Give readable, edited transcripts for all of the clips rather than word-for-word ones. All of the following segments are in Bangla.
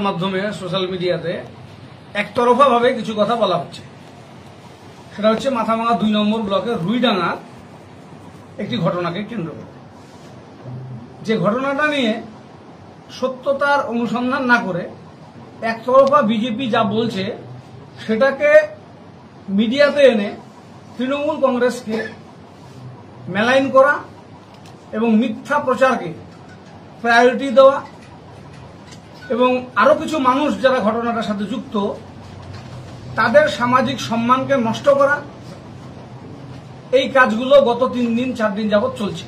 মাধ্যমে সোশ্যাল মিডিয়াতে একতরফা ভাবে কিছু কথা বলা হচ্ছে। সেটা হচ্ছে মাথাভাঙা ২ নম্বর ব্লকের রুইডাঙ্গার একটি ঘটনাকে কেন্দ্র করে, যে ঘটনাটা নিয়ে সত্যতার অনুসন্ধান না করে একতরফা বিজেপি যা বলছে সেটাকে মিডিয়াতে এনে তৃণমূল কংগ্রেসকে মেলাইন করা এবং মিথ্যা প্রচারকে প্রায়োরিটি দেওয়া এবং আরো কিছু মানুষ যারা ঘটনাটার সাথে যুক্ত তাদের সামাজিক সম্মানকে নষ্ট করা, এই কাজগুলো গত 3 দিন 4 দিন যাবৎ চলছে।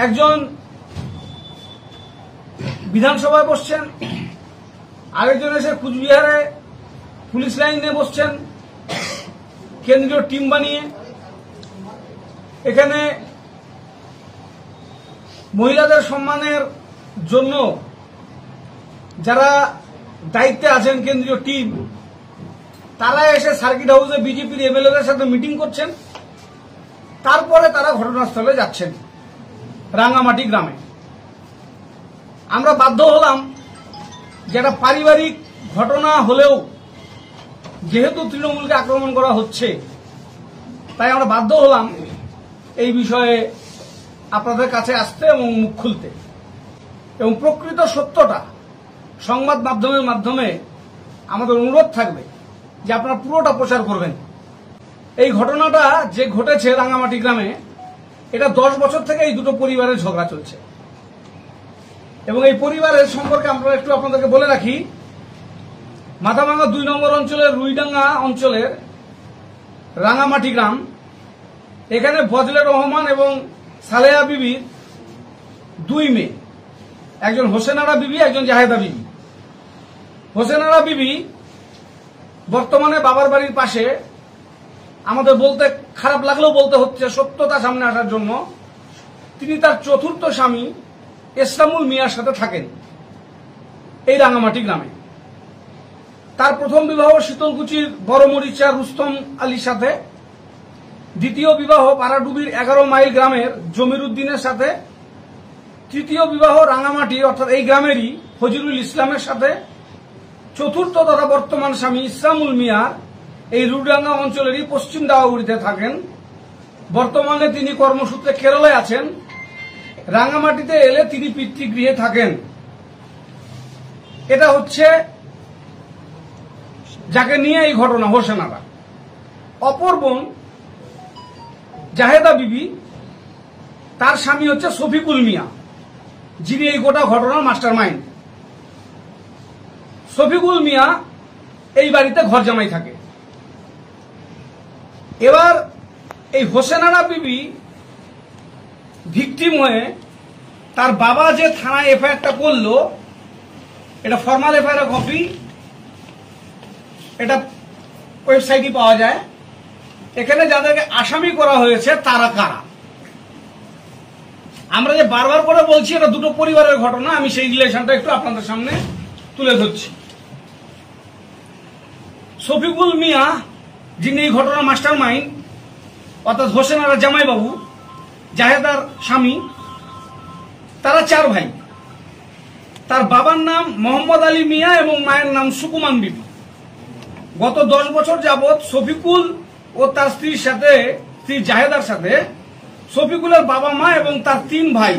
একজন বিধানসভায় বসছেন, আরেকজন এসে কুচবিহারে পুলিশ লাইনে বসছেন কেন্দ্রীয় টিম বানিয়ে। এখানে মহিলাদের সম্মানের জন্য যারা দায়িত্বে আছেন কেন্দ্রীয় টিম, তারা এসে সার্কিট হাউসে বিজেপির এমএলএদের সাথে মিটিং করছেন। তারপরে তারা ঘটনাস্থলে যাচ্ছেন রাঙ্গামাটি গ্রামে। আমরা বাধ্য হলাম, যেটা পারিবারিক ঘটনা হলেও যেহেতু তৃণমূলকে আক্রমণ করা হচ্ছে, তাই আমরা বাধ্য হলাম এই বিষয়ে আপনাদের কাছে আসতে এবং মুখ খুলতে, এবং প্রকৃত সত্যটা সংবাদ মাধ্যমের মাধ্যমে আমাদের অনুরোধ থাকবে যে আপনারা পুরোটা প্রচার করবেন। এই ঘটনাটা যে ঘটেছে রাঙ্গামাটি গ্রামে, এটা 10 বছর থেকে এই দুটো পরিবারের ঝগড়া চলছে। এবং এই পরিবারের সম্পর্কে আমরা একটু আপনাদেরকে বলে রাখি। মাথাভাঙা 2 নম্বর অঞ্চলের রুইডাঙ্গা অঞ্চলের রাঙ্গামাটি গ্রাম, এখানে ফজলে রহমান এবং সালেহা বিবির 2 মেয়ে, একজন হোসেনারা বিবি, একজন জাহেদা বিবি। হোসেনারা বিবি বর্তমানে বাবার বাড়ির পাশে, আমাদের বলতে খারাপ লাগলেও বলতে হচ্ছে সত্যতা সামনে আসার জন্য, তিনি তার 4র্থ স্বামী ইসলামুল মিয়ার সাথে থাকেন এই রাঙ্গামাটি গ্রামে। তার প্রথম বিবাহ শীতলকুচির বড়মরিচার রুস্তম আলীর সাথে, দ্বিতীয় বিবাহ পাড়াডুবির 11 মাইল গ্রামের জমির উদ্দিনের সাথে, তৃতীয় বিবাহ রাঙ্গামাটির অর্থাৎ এই গ্রামেরই ফজলুল ইসলামের সাথে, 4র্থ তথা বর্তমান স্বামী ইসলামুল মিয়া এই রুইডাঙ্গা অঞ্চলেরই পশ্চিম দাওয়াগুড়িতে থাকেন। বর্তমানে তিনি কর্মসূত্রে কেরালায় আছেন। রাঙ্গামাটিতে এলে তিনি পিতৃগৃহে থাকেন। এটা হচ্ছে যাকে নিয়ে এই ঘটনা হোসেনারা। অপর বোন জাহেদা বিবি, তার স্বামী হচ্ছে শফিকুল মিয়া, যিনি এই গোটা ঘটনার মাস্টার মাইন্ড। শফিকুল মিয়া এই বাড়িতে ঘর জামাই থাকে। এবার এই হোসেনারা বিবি ভিকটিম হয়ে তার বাবা যে থানায় এফআইআরটা করলো, এটা ফর্মাল এফআইআর কপি, এটা ওয়েবসাইটে পাওয়া যায়। এখানে যাদেরকে আসামি করা হয়েছে তারা কারা? আমরা যে বারবার করে বলছি এটা দুটো পরিবারের ঘটনা, আমি সেই রিলেশনটা একটু আপনাদের সামনে তুলে ধরছি। শফিকুল মিয়া, যিনি এই ঘটনার মাস্টার মাইন্ড, অর্থাৎ হোসেনারা জামাইবাবু, জাহেদার স্বামী, তারা 4 ভাই। তার বাবার নাম মোহাম্মদ আলী মিয়া এবং মায়ের নাম সুকুমান বিবি। গত 10 বছর যাবৎ শফিকুল ও তার স্ত্রীর সাথে, স্ত্রী জাহেদার সাথে, শফিকুলের বাবা মা এবং তার 3 ভাই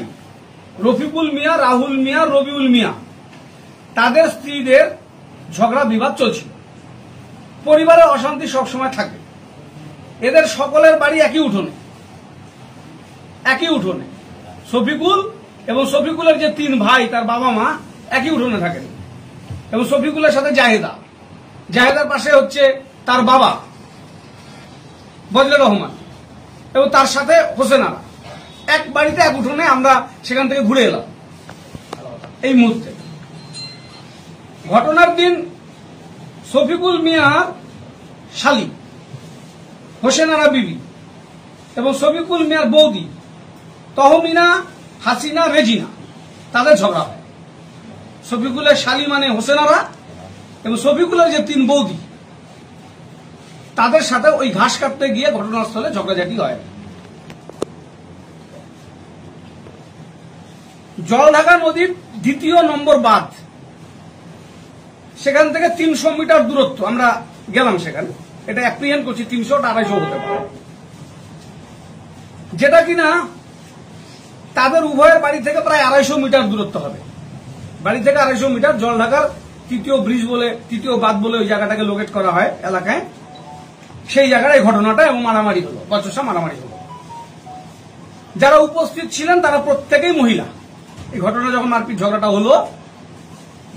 রফিকুল মিয়া, রাহুল মিয়া, রবিউল মিয়া, তাদের স্ত্রীদের ঝগড়া বিবাদ চলছিল। পরিবারের অশান্তি সবসময় থাকে। এদের সকলের বাড়ি একই উঠোনে। শফিকুল এবং শফিকুলের যে 3 ভাই, তার বাবা মা একই উঠোনে থাকেন। এবং শফিকুলের সাথে জাহেদার পাশে হচ্ছে তার বাবা ফজলে রহমান এবং তার সাথে হোসেনারা। এক বাড়িতে এক উঠোনে। আমরা সেখান থেকে ঘুরে এলাম এই মুহূর্তে। ঘটনার দিন শফিকুল মিয়ার শালী হোসেনারা বিবি এবং শফিকুল মিয়ার বৌদি তহমিনা, হাসিনা, রেজিনা, তাদের ঝগড়া হয়। শফিকুলের শালী মানে হোসেনারা এবং শফিকুলের যে 3 বৌদি, তাদের সাথে ওই ঘাস কাটতে গিয়ে ঘটনাস্থলে ঝগড়াঝাটি হয়। জলঢাকা নদীর 2য় নম্বর বাঁধ, সেখান থেকে 300 মিটার দূরত্ব আমরা গেলাম সেখানে। এটা অ্যাপ্রিহেন্ড করছি 300-250 হতে পারে, যেটা কিনা তাদের উভয়ের বাড়ি থেকে প্রায় 250 মিটার দূরত্ব হবে। বাড়ি থেকে 250 মিটার জলঢাকার 3য় ব্রিজ বলে, 3য় বাঁধ বলে ওই জায়গাটাকে লোকেট করা হয় এলাকায়। সেই জায়গায় এই ঘটনাটা এবং মারামারি হলো, বচসা মারামারি হলো। যারা উপস্থিত ছিলেন তারা প্রত্যেকেই মহিলা। এই ঘটনা যখন মারপিট ঝগড়াটা হলো,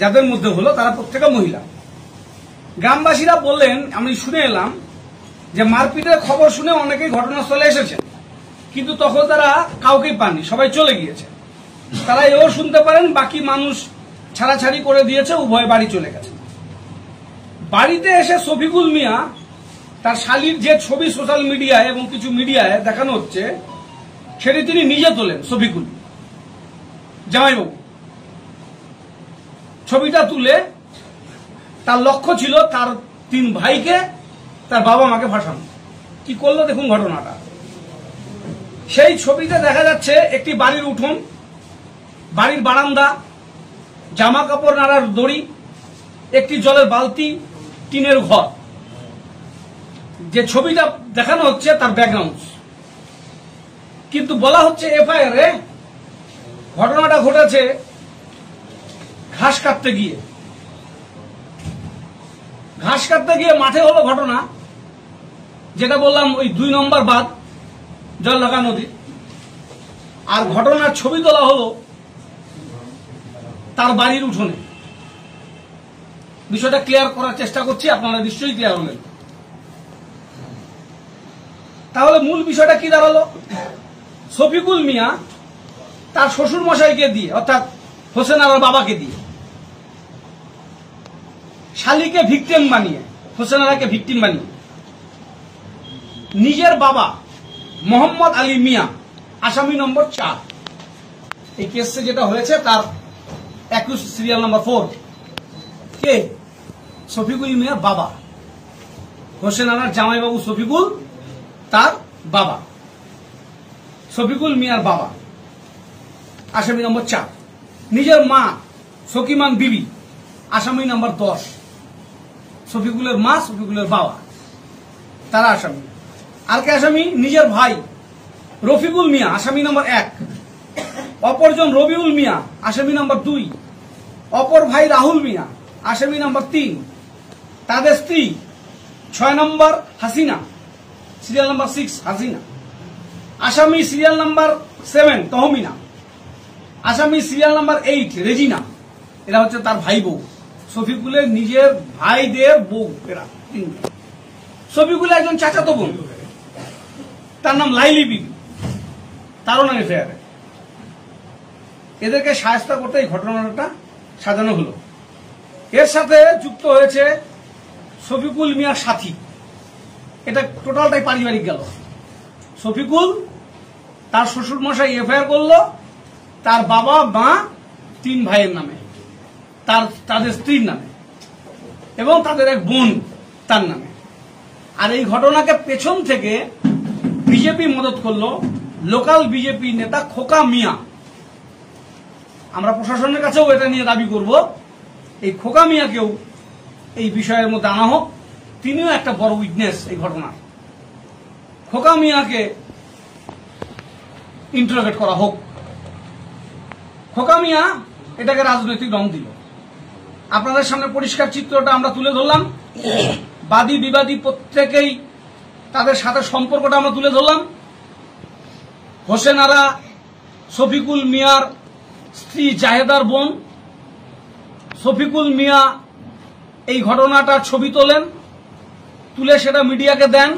যাদের মধ্যে হলো তারা প্রত্যেকে মহিলা। গ্রামবাসীরা বললেন, আমি শুনে এলাম যে মারপিটের খবর শুনে অনেকেই ঘটনাস্থলে এসেছেন, কিন্তু তখন তারা কাউকেই পাননি, সবাই চলে গিয়েছে। তারা এও শুনতে পারেন বাকি মানুষ ছাড়াছাড়ি করে দিয়েছে, উভয় বাড়ি চলে গেছে। বাড়িতে এসে শফিকুল মিয়া তার শালীর যে ছবি সোশ্যাল মিডিয়ায় এবং কিছু মিডিয়ায় দেখানো হচ্ছে, সেটি তিনি নিজে তোলেন। শফিকুল জামাইবাবু ছবিটা তুলে তার লক্ষ্য ছিল তার 3 ভাইকে, তার বাবা মাকে ফাঁসানো। কি করলো দেখুন ঘটনাটা। সেই ছবিতে দেখা যাচ্ছে একটি বাড়ির উঠোন, বাড়ির বারান্দা, জামা কাপড় নাড়ার দড়ি, একটি জলের বালতি, টিনের ঘর। যে ছবিটা দেখানো হচ্ছে তার ব্যাকগ্রাউন্ড, কিন্তু বলা হচ্ছে এফআইআর এ ঘটনাটা ঘটেছে ঘাস কাটতে গিয়ে। ঘাস কাটতে গিয়ে মাঠে হলো ঘটনা, যেটা বললাম ওই 2 নম্বর বাঁধ জলঢাকা নদী। আর ঘটনার ছবি তোলা হলো তার বাড়ির উঠোনে। বিষয়টা ক্লিয়ার করার চেষ্টা করছি, আপনারা নিশ্চয়ই ক্লিয়ার হলেন। তাহলে মূল বিষয়টা কি দাঁড়ালো? শফিকুল মিয়া তার শ্বশুর মশাইকে দিয়ে, অর্থাৎ হোসেন আরার বাবাকে দিয়ে, শালীকে ভিকটিম বানিয়ে, হোসেন আরাকে ভিকটিম বানিয়ে, নিজের বাবা মোহাম্মদ আলী মিয়া আসামি নম্বর 4, এই কেসে যেটা হয়েছে তার অ্যাকিউজড সিরিয়াল নাম্বার 4 কে শফিকুল মিয়ার বাবা, হোসেন আরার জামাইবাবু শফিকুল, তার বাবা শফিকুল মিয়ার বাবা আসামি নম্বর 4। নিজের মা সকিমান বিবি আসামি নম্বর 10। শফিকুলের মা, শফিকুলের বাবা, তারা আসামি। আর কে আসামি? নিজের ভাই রফিকুল মিয়া আসামি নম্বর 1, অপরজন রবিউল মিয়া আসামি নম্বর 2, অপর ভাই রাহুল মিয়া আসামি নম্বর 3, তাদের স্ত্রী 6 নম্বর হাসিনা, সিরিয়াল নাম্বার 6 হাসিনা, আসামি সিরিয়াল নাম্বার 7 তহমিনা, আসামি সিরিয়াল নাম্বার 8 রেজিনা। এরা হচ্ছে তার ভাই বউ, শফিকুলের নিজের ভাইদের বউ। এরা শফিকুলের একজন চাচাতো বোন, তার নাম লাইলি বিবি, তারও নাম এফআইআর। এদেরকে শায়েস্তা করতে এই ঘটনাটা সাজানো হলো। এর সাথে যুক্ত হয়েছে শফিকুল মিয়ার সাথী। এটা টোটালটাই পারিবারিক গেল। শফিকুল তার শ্বশুর মশাই এফআইআর করলো তার বাবা মা 3 ভাইয়ের নামে, তাদের স্ত্রীর নামে এবং তাদের এক বোন তার নামে। আর এই ঘটনাকে পেছন থেকে বিজেপি মদত করলো, লোকাল বিজেপি নেতা খোকা মিয়া। আমরা প্রশাসনের কাছেও এটা নিয়ে দাবি করব, এই খোকা মিয়াকেও এই বিষয়ের মধ্যে আনা হোক। তিনিও একটা বড় উইটনেস এই ঘটনার। খোকা মিয়াকে ইন্টারোগেট করা হোক। খোকা মিয়া এটাকে রাজনৈতিক রং দিল। আপনাদের সামনে পরিষ্কার চিত্রটা আমরা তুলে ধরলাম। বাদী বিবাদী প্রত্যেকেই তাদের সাথে সম্পর্কটা আমরা তুলে ধরলাম। হোসেন আরা শফিকুল মিয়ার স্ত্রী জাহেদার বোন। শফিকুল মিয়া এই ঘটনাটার ছবি তোলেন, তুলে সেটা মিডিয়াকে দেন,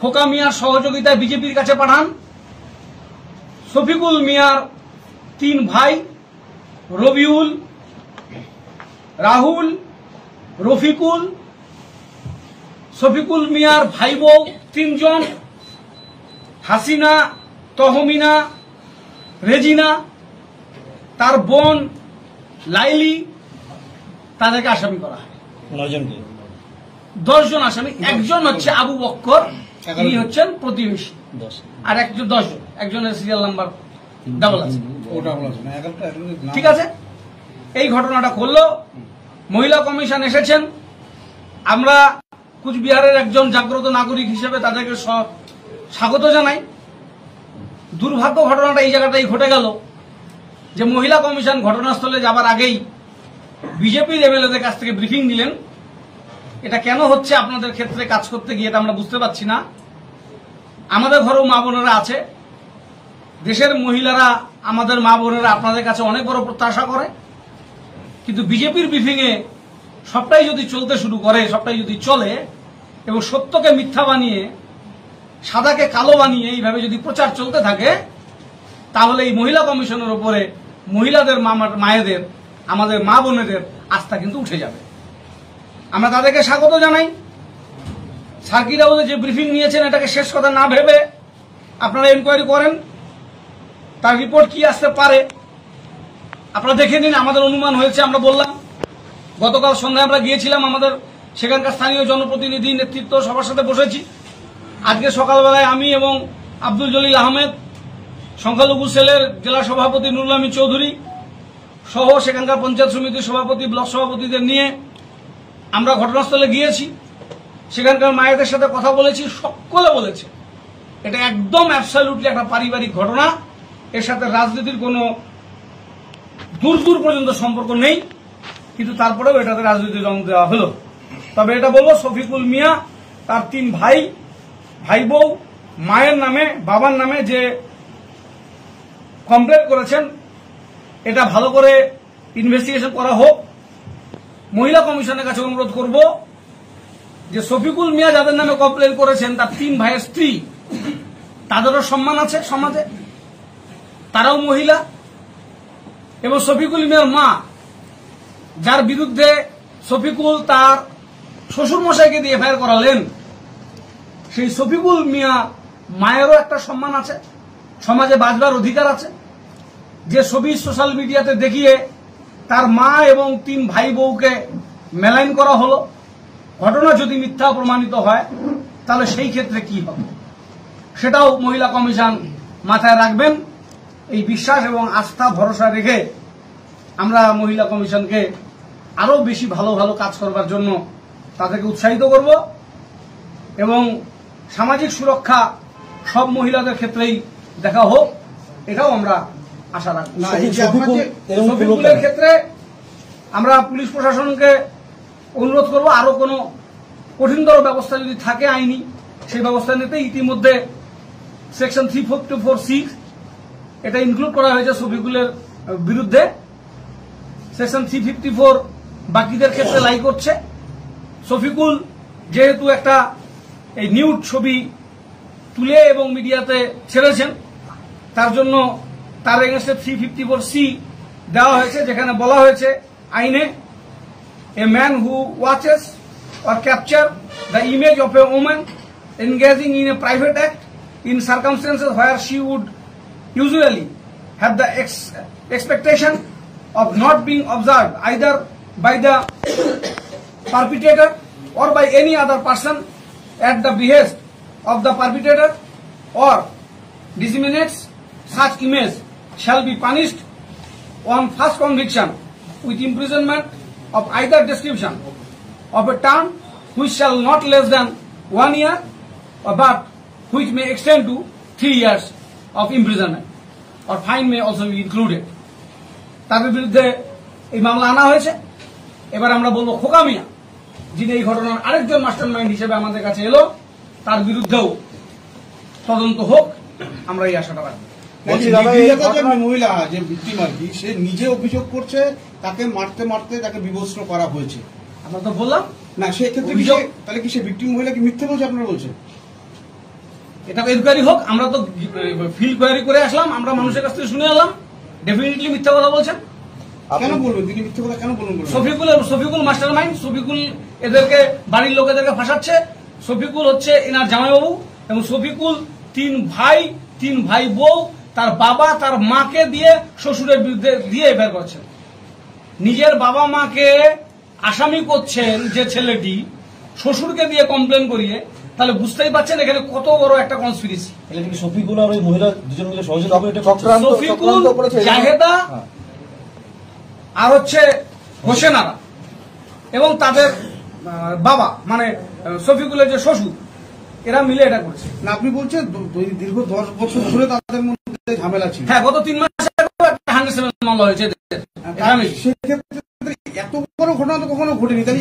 খোকা মিয়ার সহযোগিতায় বিজেপির কাছে পাঠান। শফিকুল মিয়ার 3 ভাই রবিউল, রাহুল, রফিকুল, শফিকুল মিয়ার ভাই বউ 3 জন, হাসিনা, তহমিনা, রেজিনা, তার বোন লাইলি, তাদেরকে আসামি করা হয়। 10 জন আসামি। একজন হচ্ছে আবু বক্কর, তিনি হচ্ছেন প্রতিবেশী, আর একজন 10 জন, একজনের সিরিয়াল নাম্বার ডাবল আছে। ঠিক আছে, এই ঘটনাটা করলো। মহিলা কমিশন এসেছেন, আমরা কুচবিহারের একজন জাগ্রত নাগরিক হিসেবে তাদেরকে স্বাগত জানাই। দুর্ভাগ্য ঘটনাটা এই জায়গাটাই ঘটে গেল যে মহিলা কমিশন ঘটনাস্থলে যাবার আগেই বিজেপির এমএলএদের কাছ থেকে ব্রিফিং দিলেন। এটা কেন হচ্ছে আপনাদের ক্ষেত্রে কাজ করতে গিয়ে এটা আমরা বুঝতে পারছি না। আমাদের ঘরেও মা বোনেরা আছে, দেশের মহিলারা, আমাদের মা বোনেরা আপনাদের কাছে অনেক বড় প্রত্যাশা করে, কিন্তু বিজেপির ব্রিফিং এ সবটাই যদি চলতে শুরু করে, সবটাই যদি চলে এবং সত্যকে মিথ্যা বানিয়ে সাদাকে কালো বানিয়ে এইভাবে যদি প্রচার চলতে থাকে, তাহলে এই মহিলা কমিশনের উপরে মহিলাদের মায়েদের, আমাদের মা বোনেদের আস্থা কিন্তু উঠে যাবে। আমরা তাদেরকে স্বাগত জানাই। সার্কিট হাউসে যে ব্রিফিং নিয়েছেন এটাকে শেষ কথা না ভেবে আপনারা এনকোয়ারি করেন, তার রিপোর্ট কি আসতে পারে আপনারা দেখে নিন। আমাদের অনুমান হয়েছে, আমরা বললাম গতকাল সন্ধ্যায় আমরা গিয়েছিলাম, আমাদের সেখানকার স্থানীয় জনপ্রতিনিধি নেতৃত্ব সবার সাথে বসেছি। আজকে সকালবেলায় আমি এবং আব্দুল জলিল আহমেদ, সংখ্যালঘু সেলের জেলা সভাপতি নুরুল আমিন চৌধুরী সহ সেখানকার পঞ্চায়েত সমিতির সভাপতি, ব্লক সভাপতিদের নিয়ে আমরা ঘটনাস্থলে গিয়েছি। সেখানকার মায়েদের সাথে কথা বলেছি, সকলে বলেছে এটা একদম অ্যাবসলিউটলি একটা পারিবারিক ঘটনা, এর সাথে রাজনীতির কোনো দূর পর্যন্ত সম্পর্ক নেই, কিন্তু তারপরেও এটাতে রাজনীতি রং দেওয়া হলো। তবে এটা বলবো, শফিকুল মিয়া তার 3 ভাই বউ মায়ের নামে, বাবার নামে যে কমপ্লেন করেছেন, এটা ভালো করে ইনভেস্টিগেশন করা হোক। মহিলা কমিশনের কাছে অনুরোধ করব যে শফিকুল মিয়া যাদের নামে কমপ্লেন করেছেন তার 3 ভাইয়ের স্ত্রী, তাদেরও সম্মান আছে সমাজে, তারাও মহিলা। এবং শফিকুল মিয়ার মা, যার বিরুদ্ধে শফিকুল তার শ্বশুর মশাইকে দিয়ে এফআইআর করালেন, সেই শফিকুল মিয়া মায়েরও একটা সম্মান আছে, সমাজে বাঁচবার অধিকার আছে। যে ছবি সোশ্যাল মিডিয়াতে দেখিয়ে তার মা এবং 3 ভাই বউকে মেলাইন করা হলো, ঘটনা যদি মিথ্যা প্রমাণিত হয় তাহলে সেই ক্ষেত্রে কি হবে সেটাও মহিলা কমিশন মাথায় রাখবেন। এই বিশ্বাস এবং আস্থা ভরসা রেখে আমরা মহিলা কমিশনকে আরো বেশি ভালো ভালো কাজ করবার জন্য তাদেরকে উৎসাহিত করব এবং সামাজিক সুরক্ষা সব মহিলাদের ক্ষেত্রেই দেখা হোক, এটাও আমরা আশা রাখি। শফিকুলের ক্ষেত্রে আমরা পুলিশ প্রশাসনকে অনুরোধ করব আরো কোনো কঠিনতর ব্যবস্থা যদি থাকে আইনি, সেই ব্যবস্থা নিতে। ইতিমধ্যে সেকশন 354(6) এটা ইনক্লুড করা হয়েছে শফিকুলের বিরুদ্ধে। সেকশন 354 বাকিদের ক্ষেত্রে লাই করছে। শফিকুল যেহেতু একটা এই নিউড ছবি তুলে এবং মিডিয়াতে ছেড়েছেন, তার জন্য তার এগেইনস্টে 354(c) দেওয়া হয়েছে, যেখানে বলা হয়েছে আইনে, a man who watches or capture the image of a woman engaging in a private act in circumstances where she would usually have the expectation of not being observed either by the perpetrator or by any other person at the behest of the perpetrator or disseminates such image shall be punished on first conviction with imprisonment of either description of a term which shall not less than 1 year but which may extend to 3 years of imprisonment or fine may also be included. তাদের বিরুদ্ধে এই মামলা আনা হয়েছে। এবার আমরা বলবো খোকা মিয়া, যিনি এই ঘটনার আরেকজন মাস্টারমাইন্ড হিসেবে আমাদের কাছে এলো, তার বিরুদ্ধেও তদন্ত হোক, আমরা এই আশাটা রাখবো। মহিলা যে ভিকটিম আর কি, সে নিজে অভিযোগ করছে তাকে মারতে মারতে তাকে বিবস্ত্র করা হয়েছে। আমরা তো বললাম না, সেক্ষেত্রে তাহলে কি সে ভিকটিম মহিলা কি মিথ্যে বলছে আপনারা বলছেন? এটা এনকোয়ারি হোক, আমরা তো ফিল্ড কোয়ারি করে আসলাম, আমরা মানুষের কাছ থেকে শুনে এলাম, ডেফিনেটলি মিথ্যা কথা বলছেন। কেন বলবেন তিনি মিথ্যে কথা কেন বলবেন? শফিকুল মাস্টারমাইন্ড, শফিকুল এদেরকে বাড়ির লোকেদেরকে ফাঁসাচ্ছে। শফিকুল হচ্ছে এনার জামাইবাবু এবং শফিকুল 3 ভাই বউ, তার বাবা তার মাকে দিয়ে শ্বশুরের বিরুদ্ধে দিয়ে এফআইআর করছেন। নিজের বাবা মাকে আসামি করছেন যে ছেলেটি, শ্বশুরকে দিয়ে কমপ্লেন করিয়ে তাহলে বুঝতেই পারছেন এখানে কত বড় একটা কনস্পিরেসি। তাহলে কি শফিকুল আর ওই মহিলা দুজন মিলে সহযোগিতা হবে? এটা শফিকুল, জাহেদা আর হচ্ছে হোসেনারা এবং তাদের বাবা মানে শফিকুলের যে শ্বশুর, এরা মিলে এটা করেছে। না আপনি বলছেন দীর্ঘ 10 বছর ধরে তাদের মধ্যে ঝামেলা ছিল। হ্যাঁ, গত 3 মাসে একটা হাঙ্গামের মামলা হয়েছে। সেক্ষেত্রে এত বড় ঘটনা তো কখনো ঘটেনি, তাই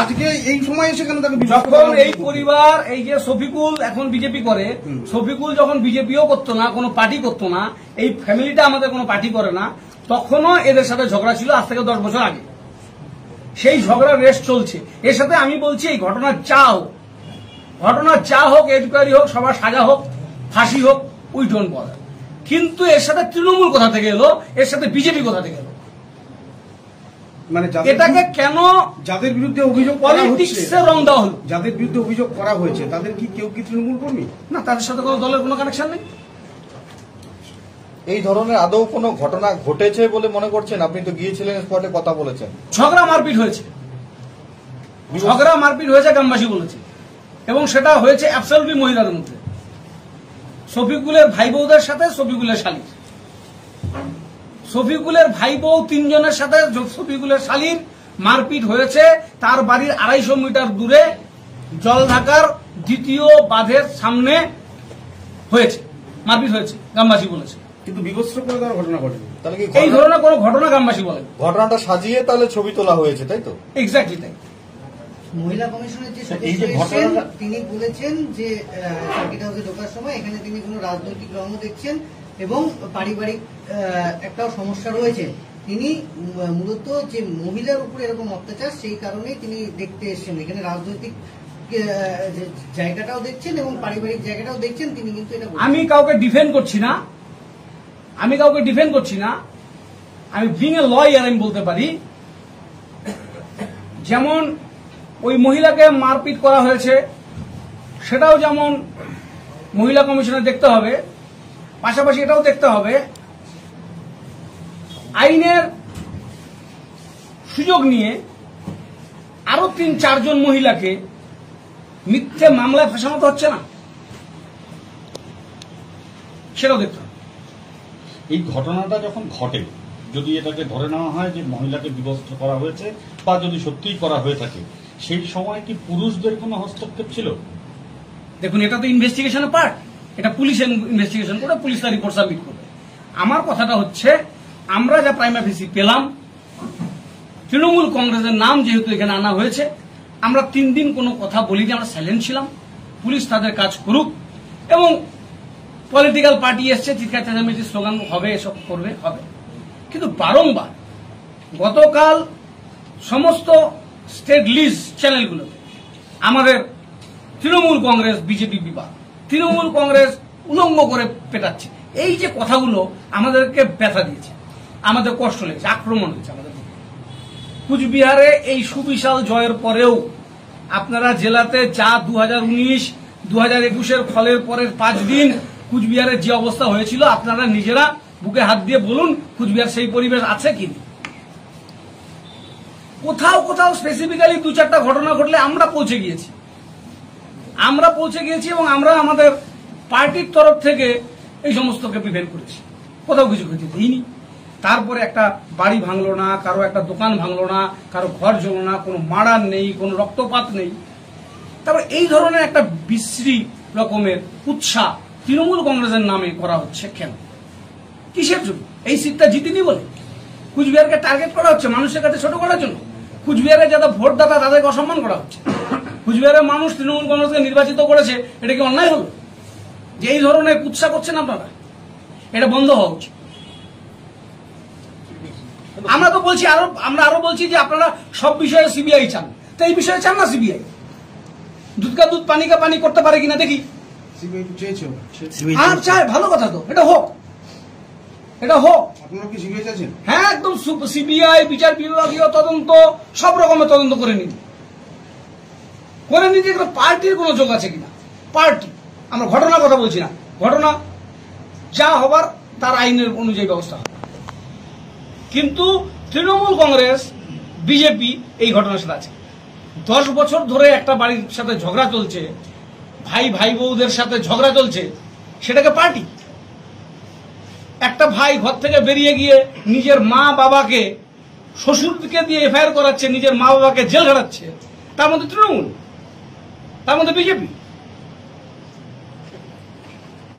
আজকে এই সময় এসে কেন তাকে যখন এই পরিবার, এই যে শফিকুল এখন বিজেপি করে, শফিকুল যখন বিজেপিও করতো না, কোনো পার্টি করতো না, এই ফ্যামিলিটা আমাদের কোনো পার্টি করে না, তখনও এদের সাথে ঝগড়া ছিল আজ থেকে 10 বছর আগে। সেই ঝগড়ার রেস চলছে। এর সাথে আমি বলছি এই ঘটনা যা হোক, এনকোয়ারি হোক, সবার সাজা হোক, ফাঁসি হোক, উই ডোন্ট বদার। কিন্তু এর সাথে তৃণমূল কোথা থেকে এলো, এর সাথে বিজেপি কোথা থেকে এলো? মানে এটাকে কেন যাদের বিরুদ্ধে অভিযোগ পলিটিক্সে রং দেওয়া হলো? যাদের বিরুদ্ধে অভিযোগ করা হয়েছে তাদের কি কেউ কি তৃণমূল কর্মী? না, তাদের সাথে কোনো দলের কোনো কানেকশন নেই। এই ধরনের আদৌ কোনো ঘটনা ঘটেছে বলে মনে করছেন? আপনি তো গিয়েছিলেন, স্পটে কথা বলেছেন। ঝগড়া মারপিট হয়েছে, গ্রামবাসী বলেছে, এবং সেটা হয়েছে অ্যাবসলিউটলি মহিলাদের মধ্যে, শফিকুলের ভাই বউদের সাথে, শফিকুলের শালীর। শফিকুলের ভাই বউ 3 জনের সাথে শফিকুলের শালীর মারপিট হয়েছে তার বাড়ির 250 মিটার দূরে জলঢাকার 2য় বাঁধের সামনে হয়েছে, মারপিট হয়েছে, গ্রামবাসী বলেছে। কিন্তু বিভৎস করে তার ঘটনা ঘটেনি। তাহলে কি এই ধরনের কোনো ঘটনা গ্রামবাসী বলেন? ঘটনাটা সাজিয়ে তাহলে ছবি তোলা হয়েছে, তাই তো? এক্স্যাক্টলি তাই। মহিলা কমিশনের যে সদস্য এসেছেন তিনি বলেছেন যে সার্কিট হাউসে ঢোকার সময় এখানে তিনি কোনো রাজনৈতিক রঙ দেখছেন এবং পারিবারিক একটাও সমস্যা রয়েছে। তিনি মূলত যে মহিলার উপরে এরকম অত্যাচার, সেই কারণেই তিনি দেখতে এসেছেন। এখানে রাজনৈতিক জায়গাটাও দেখছেন এবং পারিবারিক জায়গাটাও দেখছেন তিনি, কিন্তু এটা আমি কাউকে ডিফেন্ড করছি না, আমি বিং এ লয়ার আমি বলতে পারি, যেমন ওই মহিলাকে মারপিট করা হয়েছে সেটাও যেমন মহিলা কমিশনে দেখতে হবে, পাশাপাশি এটাও দেখতে হবে আইনের সুযোগ নিয়ে আরো 3-4 জন মহিলাকে মিথ্যে মামলায় ফাঁসানো তো হচ্ছে না, সেটাও দেখতে হবে। এই ঘটনাটা যখন ঘটে, যদি এটাকে ধরে নেওয়া হয় যে মহিলাকে বিবস্ত্র করা হয়েছে বা যদি সত্যিই করা হয়ে থাকে, সেই সময় কি পুরুষদের কোনো হস্তক্ষেপ ছিল? দেখুন, এটা তো ইনভেস্টিগেশনের পার্ট, এটা পুলিশ ইনভেস্টিগেশন করে পুলিশ তার রিপোর্ট সাবমিট করবে। আমার কথাটা হচ্ছে, আমরা যা প্রাইমা ফেসি পেলাম, তৃণমূল কংগ্রেসের নাম যেহেতু এখানে আনা হয়েছে, আমরা 3 দিন কোনো কথা বলিনি, আমরা সাইলেন্ট ছিলাম। পুলিশ তাদের কাজ করুক, এবং পলিটিক্যাল পার্টি এসছে, চিৎকার চেঁচামেচি স্লোগান হবে, এসব করবে, হবে। কিন্তু বারংবার গতকাল সমস্ত স্টেট লিস্ট চ্যানেলগুলোতে আমাদের তৃণমূল কংগ্রেস বিজেপি বিবাদ, তৃণমূল কংগ্রেস উলঙ্গ করে পেটাচ্ছে, এই যে কথাগুলো আমাদেরকে ব্যথা দিয়েছে, আমাদের কষ্ট লেগেছে, আক্রমণ হয়েছে আমাদের। কুচবিহারে এই সুবিশাল জয়ের পরেও আপনারা জেলাতে যা 2019-2021 ফলের পরের 5 দিন কুচবিহারের যে অবস্থা হয়েছিল, আপনারা নিজেরা বুকে হাত দিয়ে বলুন কুচবিহার সেই পরিবেশ আছে কি? কোথাও স্পেসিফিক্যালি 2-4টা ঘটনা ঘটলে আমরা পৌঁছে গিয়েছি এবং আমরা আমাদের পার্টির তরফ থেকে এই সমস্তকে প্রিভেন্ট করেছি, কোথাও কিছু ক্ষতি দিইনি। তারপরে একটা বাড়ি ভাঙলো না, কারো একটা দোকান ভাঙলো না, কারো ঘর জ্বললো না, কোনো মার্ডার নেই, কোনো রক্তপাত নেই। তারপর এই ধরনের একটা বিশ্রী রকমের উৎসাহ তৃণমূল কংগ্রেসের নামে করা হচ্ছে কেন? কিসের জন্য? এই সিটটা জিতিনি বলে কুচবিহারকে টার্গেট করা হচ্ছে, মানুষের কাছে ছোট করার জন্য। কুচবিহারে যারা ভোটদাতা তাদেরকে অসম্মান করা হচ্ছে। কুচবিহারের মানুষ তৃণমূল কংগ্রেসকে নির্বাচিত করেছে, এটা কি অন্যায় হলো? যে এই ধরনের উৎসাহ করছেন আপনারা, এটা বন্ধ হওয়া উচিত। আমরা তো বলছি, আমরা আরো বলছি যে আপনারা সব বিষয়ে সিবিআই চান, তো এই বিষয়ে চান না সিবিআই? দুধ কা দুধ পানি কা পানি করতে পারে কিনা দেখি। সিবিআই চেয়েছে, আর চাই, ভালো কথা তো, এটা হোক। আপনারা কি সিবিআই চাইছেন? হ্যাঁ, একদম সিবিআই, বিচার বিভাগীয় তদন্ত, সব রকমের তদন্ত করে নিন যে পার্টির কোনো যোগ আছে কিনা। পার্টি, আমরা ঘটনার কথা বলছি না, ঘটনা যা হবার তার আইনের অনুযায়ী ব্যবস্থা হবে। কিন্তু তৃণমূল কংগ্রেস বিজেপি এই ঘটনার সাথে আছে। 10 বছর ধরে একটা বাড়ির সাথে ঝগড়া চলছে, ভাই ভাই বউদের সাথে ঝগড়া চলছে, সেটাকে পার্টি। একটা ভাই ঘর থেকে বেরিয়ে গিয়ে নিজের মা বাবাকে, শ্বশুরকে দিয়ে এফআইআর করাচ্ছে, নিজের মা বাবাকে জেল খাটাচ্ছে, তার মধ্যে তৃণমূল, তার মধ্যে বিজেপি।